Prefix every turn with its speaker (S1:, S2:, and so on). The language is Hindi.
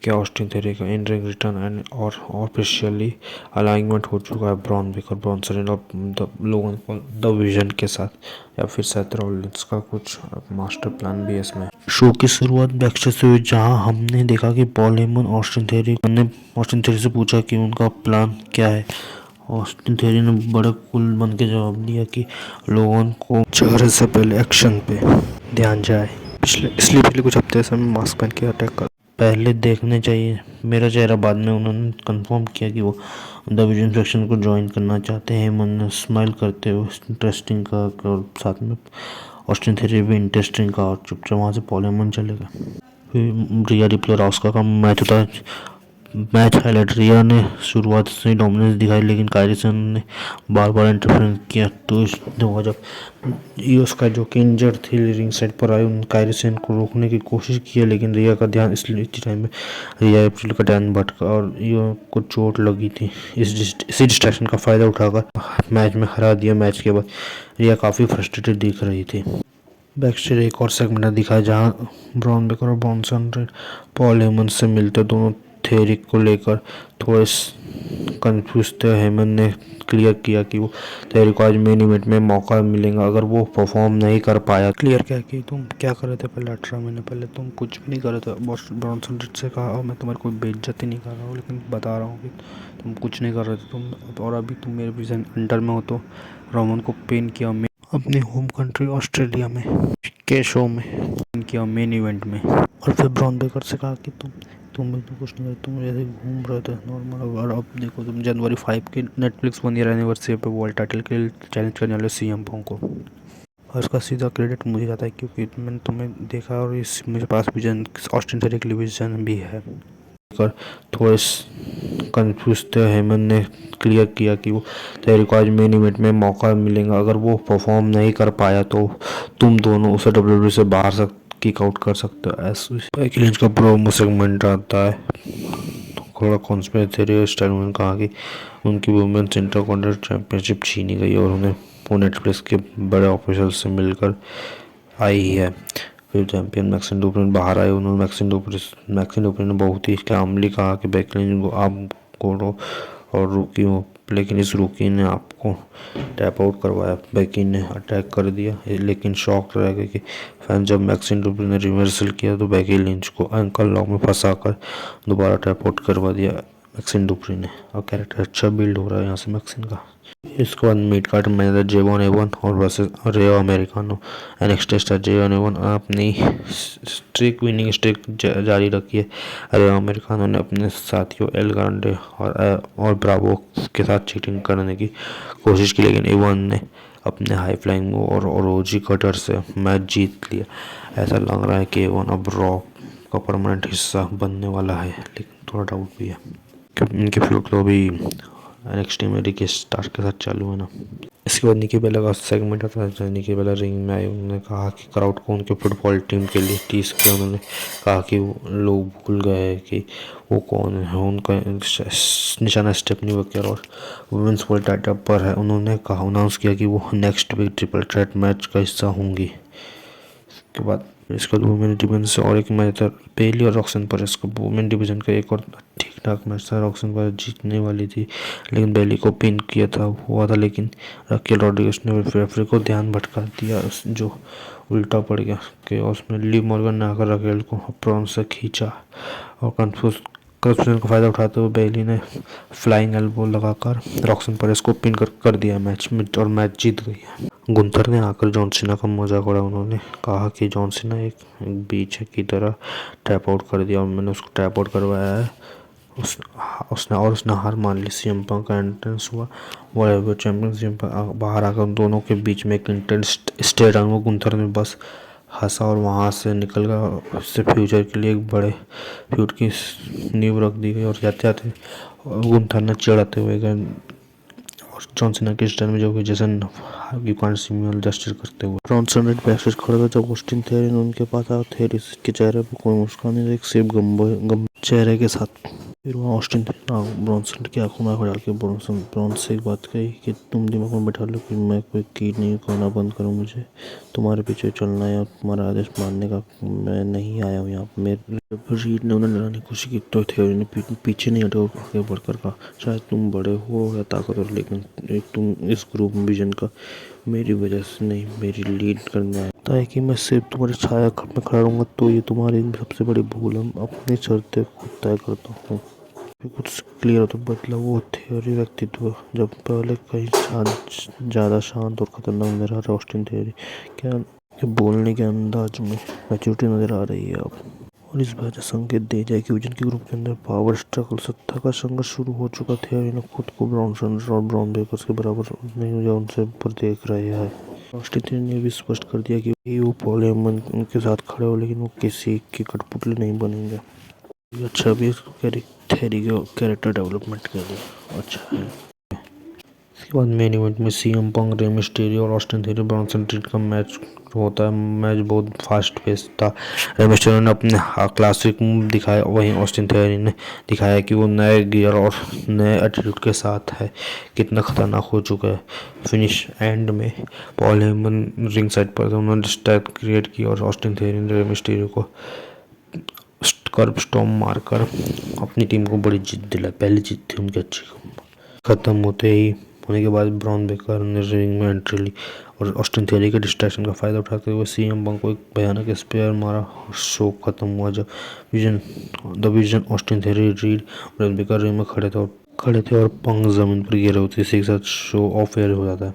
S1: क्या ऑस्टिन थ्योरी का इन रिंग रिटर्न एंड और ऑफिशियली अलाइनमेंट हो चुका है ब्रॉन बेकर, ब्रॉन्सन और लोगन पॉल द विजन के साथ, या फिर सेथ रॉलिंस का कुछ मास्टर प्लान भी है इसमें। शो की शुरुआत बैकस्टेज से हुई, जहां हमने देखा कि पॉल हेमन ऑस्टिन थ्योरी से पूछा कि उनका प्लान क्या है। ऑस्टिन थ्योरी ने बड़े कूल बन के जवाब दिया कि लोगों को चेहरे से पहले एक्शन पे ध्यान जाए, इसलिए पिछले कुछ हफ्ते से मैं मास्क पहन के अटैक कर पहले देखने चाहिए मेरा चेहरा। बाद में उन्होंने कंफर्म किया कि वो द विजन सेक्शन को ज्वाइन करना चाहते हैं। मन ने स्माइल करते हुए इंटरेस्टिंग कहा, और साथ में ऑस्टिन थ्योरी भी इंटरेस्टिंग कहा, और चुपचाप वहाँ से पॉल हेमन चले गए। फिर रिया रिप्ले और ऑस्कर का मैच होता है। मैच हाईलाइट, रिया ने शुरुआत से ही डोमिनेंस दिखाई, लेकिन कायरी सेन ने बार बार इंटरफेरेंस किया। तो जब ईओ स्काई जो कि इंजर्ड थी रिंग साइड पर आई, उन कायरी सेन को रोकने की कोशिश की, लेकिन रिया का ध्यान इसी टाइम में रिया एप्रिल का ध्यान भटका और ईओ को चोट लगी थी। इसी डिस्ट्रैक्शन का फ़ायदा उठाकर मैच में हरा दिया। मैच के बाद रिया काफ़ी फ्रस्ट्रेटेड दिख रही थी। बैकस्टेज एक और सेगमेंट दिखाया जहां ब्रॉन बेकर और ब्रॉन्सन पॉल हेमन से मिलते, दोनों थ्योरी को लेकर थोड़े कंफ्यूज थे। हेमन ने क्लियर किया कि वो थ्योरी को आज मेन इवेंट में मौका मिलेगा अगर वो परफॉर्म नहीं कर पाया। क्लियर क्या कि तुम क्या कर रहे थे पहले 18 महीने पहले, तुम कुछ भी नहीं कर रहे थे। ब्रॉन्सन से कहा, और मैं तुम्हारी कोई बेइज्जती नहीं कर रहा हूँ, लेकिन बता रहा हूँ कि तुम कुछ नहीं कर रहे थे तुम, और अभी तुम मेरे विजन अंडर में हो। तो रोमन को पेन किया अपनी होम कंट्री ऑस्ट्रेलिया में के शो में, किया मेन इवेंट में। और फिर ब्रॉन बेकर से कहा कि तुम भी तो कुछ नहीं कर, तुम ऐसे घूम रहे थे नॉर्मल, और अब देखो तुम जनवरी 5 की नेटफ्लिक्स 1 ईयर एनिवर्सरी पे वर्ल्ड टाइटल के लिए चैलेंज करने वाले सीएम पोंग को। और इसका सीधा क्रेडिट मुझे जाता है, क्योंकि मैंने तुम्हें देखा और इस मेरे पास विजन ऑस्टिन थ्योरी के लिए विजन भी है। कर थोड़े कंफ्यूज थे। हेमन ने क्लियर किया कि वो थ्योरी को आज मेन इवेंट में मौका मिलेगा अगर वो परफॉर्म नहीं कर पाया, तो तुम दोनों उसे डब्ल्यूडब्ल्यूई से बाहर किक आउट कर सकते हो। बेकी लिंच का प्रोमो सेगमेंट आता है। थोड़ा कॉन्स्पिरेसी थ्योरी स्टाइल में कहा कि उनकी वुमेन्स इंटरकॉन्टिनेंटल चैंपियनशिप छीनी गई और उन्हें वो नेटफ्लिक्स के बड़े ऑफिशियल से मिलकर आई है। फिर चैंपियन मैक्सिन डुप्रिन बाहर आए। उन्होंने मैक्सिन डुप्रिन ने बहुत ही कामली कहा कि बेकी लिंच को आप कोडो और रुकी हो, लेकिन इस रुकी ने आपको टैप आउट करवाया। बेकी ने अटैक कर दिया, लेकिन शॉक रह गए कि फैन जब मैक्सिन डुप्रिन ने रिवर्सल किया तो बेकी लिंच को एंकल लॉक में फंसाकर दोबारा टैप आउट करवा दिया मैक्सिन डुप्रिन ने। और कैरेक्टर अच्छा बिल्ड हो रहा है यहाँ से मैक्सिन का। इसके बाद mid card manager Jevon Evans और versus Rayo Americano. NXT star Jevon Evans अपनी स्ट्रिक विनिंग स्ट्रिक जारी रखी है। रेयो अमेरिकानो ने अपने साथियों एल ग्रांडे और ब्रावो के साथ चीटिंग करने की कोशिश की, लेकिन एवन ने अपने हाई फ्लाइंग और ओरोजी कटर से मैच जीत लिया। ऐसा लग रहा है कि एवन अब रॉ का परमानेंट हिस्सा बनने वाला है, लेकिन थोड़ा डाउट भी है। इनके फ्लूट तो अभी एनएक्सटी में रिकी स्टार के साथ चालू है ना। इसके बाद निकी बेला का सेगमेंट आता है। निकी बेला रिंग में आई, उन्होंने कहा कि क्राउड को उनके फुटबॉल टीम के लिए टीज किया। उन्होंने कहा कि लोग भूल गए कि वो कौन है, उनका निशाना स्टेफनी वकेर और वुमेन्स वर्ल्ड टाइटल पर है। उन्होंने कहा अनाउंस किया कि वो next week triple threat match का हिस्सा होंगी। इसके बाद इसके वुमेन डिवीजन से और एक मैच था बेली और रॉक्सन पर। इसको वुमेन डिवीजन का एक और ठीक ठाक मैच था। रॉक्सन पर जीतने वाली थी, लेकिन बेली को पिन किया हुआ था, लेकिन राकेल रॉड्रिगेज ने रेफरी को ध्यान भटका दिया, जो उल्टा पड़ गया कि उसमें ली मॉर्गन ने आकर राकेल को अप्रॉन से खींचा, और कंफ्यूजन का फ़ायदा उठाते हुए बेली ने फ्लाइंग एल्बो लगाकर रॉक्सन परेस को पिन कर दिया मैच में, और मैच जीत गई है। गुंथर ने आकर जॉन सीना का मजाक उड़ाया। उन्होंने कहा कि जॉन सीना एक बीच की तरह टैप आउट कर दिया और मैंने उसको टैप आउट करवाया है। उसने हार मान ली। सीएम पंक का एंट्रेंस हुआ वर्ल्ड चैंपियनशिप बाहर आकर उन दोनों के बीच में एक इंटेंस स्टेट में गुंथर ने बस हंसा और वहाँ से निकल गया। उससे फ्यूचर के लिए एक बड़े फ्यूड की नींव रख दी गई। और जाते जाते गुंथर ने चिढ़ाते हुए गए और जॉन सीना के स्टाइल में जो कि जैसे you can't see me justice करते हुए जॉनसन रेड बैकस्टेज खड़े थे। जब ऑस्टिन थ्योरी ने उनके पास आया, थ्योरी के चेहरे पर कोई मुस्कान नहीं, एक सेब गम चेहरे के साथ। फिर वहाँ ऑस्टिन ब्रॉन्सन की आंखों में आंख डाल के ब्रॉन्सन से एक बात कही कि तुम दिमाग में बैठा लो कि मैं कोई की नहीं करना बंद करूँ, मुझे तुम्हारे पीछे चलना है और तुम्हारा आदेश मानने का मैं नहीं आया हूँ यहाँ मेरे जब रीड ने उन्हें डराने की कोशिश की तो थियोरी ने पीछे नहीं हटा और आगे बढ़कर कहा, शायद तुम बड़े हो या ताकतवर, लेकिन तुम इस ग्रुप विजन का मेरी वजह से नहीं, मेरी लीड करने आया था कि मैं सिर्फ तुम्हारी छाया में खड़ा रहूँगा, तो ये तुम्हारी सबसे बड़ी भूल है। अपनी शर्तें खुद तय करता हूँ। फिर कुछ क्लियर तो बदला वो थियोरी व्यक्तित्व, जब पहले कहीं ज़्यादा शांत और खतरनाक नजर आ रहा ऑस्टिन थियोरी क्या ये बोलने के अंदाज में मैच्योरिटी नजर आ रही है अब, और इस वजह संकेत दे जाए कि विजन के ग्रुप के अंदर पावर स्ट्रगल, सत्ता का संघर्ष शुरू हो चुका था। थियोरी ने खुद को ब्राउन सैंडर्स और ब्राउन बेकर्स के बराबर नहीं, जो उनसे ऊपर देख रहे हैं। ऑस्टिन थियोरी ने भी स्पष्ट कर दिया कि वो पॉल हेमन उनके साथ खड़े हो, लेकिन वो किसी के कठपुतली नहीं बनेंगे। ये अच्छा भी थियोरी के कैरेक्टर डेवलपमेंट के लिए अच्छा है। इसके बाद मेन इवेंट में सीएम पंक, रे मिस्टीरियो और ऑस्टिन थियोरी ब्रॉन्सन रीड का मैच होता है। मैच बहुत फास्ट पेस था। रे मिस्टीरियो ने अपने क्लासिक मूव दिखाया, वहीं ऑस्टिन थियोरी ने दिखाया कि वो नए गियर और नए एटीट्यूड के साथ है, कितना खतरनाक हो चुका है। फिनिश एंड में पॉल हेमन रिंग साइड पर थे, उन्होंने डिस्ट्रैक्ट क्रिएट की और ऑस्टिन थियोरी ने रे मिस्टीरियो को कर्ब स्टॉर्म मारकर अपनी टीम को बड़ी जीत दिलाई। पहली जीत थी उनकी अच्छी। खत्म होने के बाद ब्राउन बेकर ने रिंग में एंट्री ली और ऑस्टिन थियोरी के डिस्ट्रैक्शन का फायदा उठाते हुए सीएम पंक को एक भयानक स्पेयर मारा। शो खत्म हुआ जब the vision, Austin theory, read, brown baker ring में खड़े थे और पंक जमीन पर गिरे होते, इसी के साथ शो ऑफ एयर हो जाता है।